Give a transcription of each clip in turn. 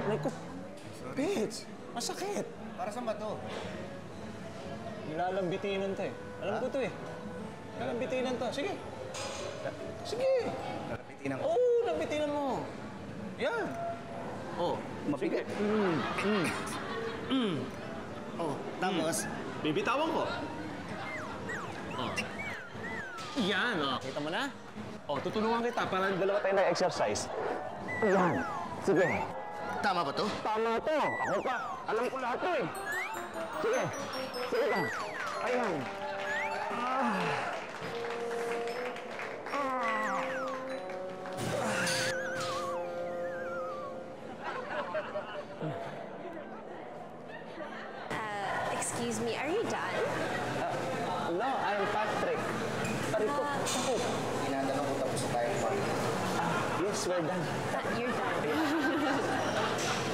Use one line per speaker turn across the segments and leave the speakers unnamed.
Aray ko. Pits, masakit.
Para saan ba to?
Nilalambitinan to eh. Alam ko to eh. Nilalambitinan to. Sige. Sige.
Nalambitinan ko?
Oo, lambitinan mo. Yan. Oh,
mabigat. Oh, tapos?
Bibitawan ko. Oh. Yan, oh. Kita mo na? Oh, tutulungan kita para dalawa tayo na-exercise. Yan. Sige.
Tama ba to?
Tama to. Ako pa. Alam ko lahat to eh. Sige. Sige lang. Ayan.
Excuse me, are you done?
No, I'm Patrick. Parito. Ako.
Inaandalan ko tapos na tayo pa.
Yes, we're done.
You're done.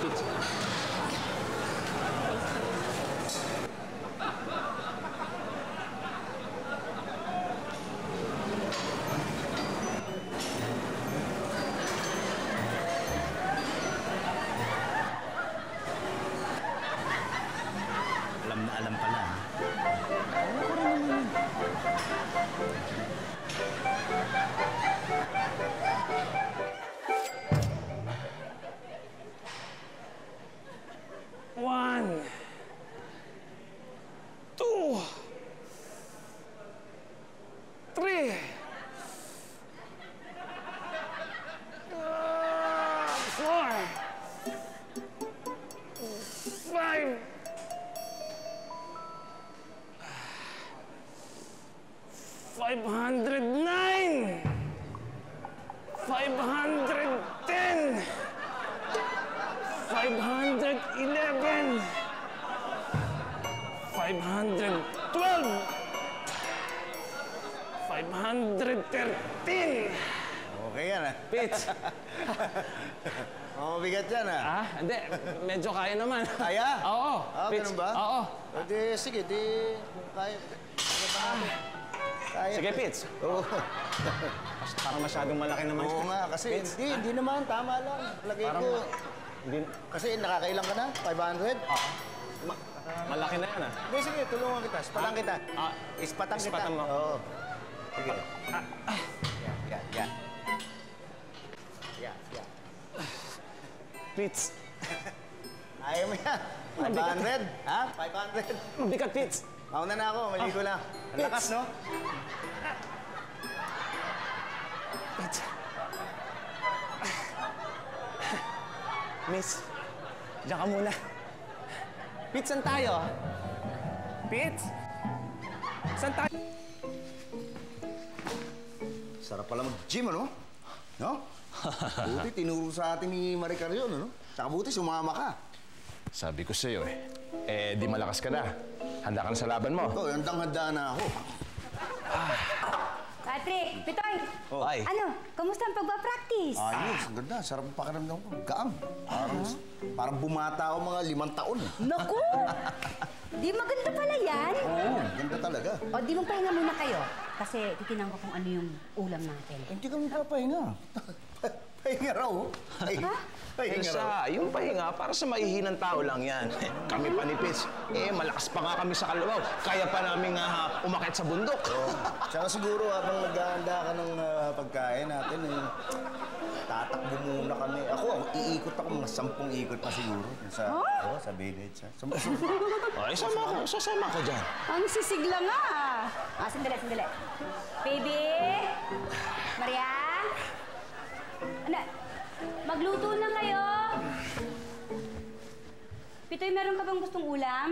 Pits.
Alam na alam pala.
One, two, three, four, five, 509, 510, 511, 512, 513.
Okay yan ah.
Pits.
Mabigat yan ah.
Ah, hindi. Medyo kaya naman.
Kaya?
Oo.
Ah,
Pits.
ganun ba?
Oo.
O di, sige, di... Kaya... Kaya.
Sige, Pits.
Oo.
Parang masyadong malaki naman.
Oo nga, kasi hindi naman, tama lang. Lagay
Parang...
ko.
Hindi...
Kasi nakakailang ka na? 500?
Oo. Malaki na yan ah.
Hindi, sige, tulungan kita. Ispatang kita. Ispatang kita.
Ispatan mo.
Oo. Sige. Yan. Yan.
Pits.
Ayaw mo yan. 500? Ha? 500?
Mabigat, Pits.
Mauna na ako, maligo lang. Ang lakas, no?
Pits. Miss, diyan ka muna. Pits, saan tayo? Pits? Saan tayo?
Sarap pala mag-gym, ano? No? Buti tinuro sa atin ni Maricar yun, ano? Saka buti sumama ka.
Sabi ko sa'yo eh, di malakas ka na. Handa ka na sa laban mo.
Oo, handang-handa na ako.
Patrick, Pitoy!
Oh.
Ay.
Ano? Kamusta ang pagpa-practice?
Ayos, ang ganda. Sarap ang pakiramdam ko. Gaang. Parang bumata ako mga 5 taon.
Naku! Di maganda pala yan.
Oo, ganda talaga.
O, di magpahinga muna kayo. Kasi titignan ko kung ano yung ulam natin.
Hindi kami papahinga. Pahinga raw. Pahinga raw.
Yung pahinga, para sa maihinang tao lang yan. Kami panipis. Malakas pa nga kami sa kalabaw. Kaya pa namin umakyat sa bundok.
Tsaka siguro habang naghahanda ka ng pagkain natin, tatakbo muna kami. Ako, iikot ako mga 10 ikot pa siguro. Sa village.
Ay, sasama ko dyan.
Ang sisigla nga. Sandali. Baby? Maria? Ano? Magluto na kayo. Pitoy, meron ka bang gustong ulam?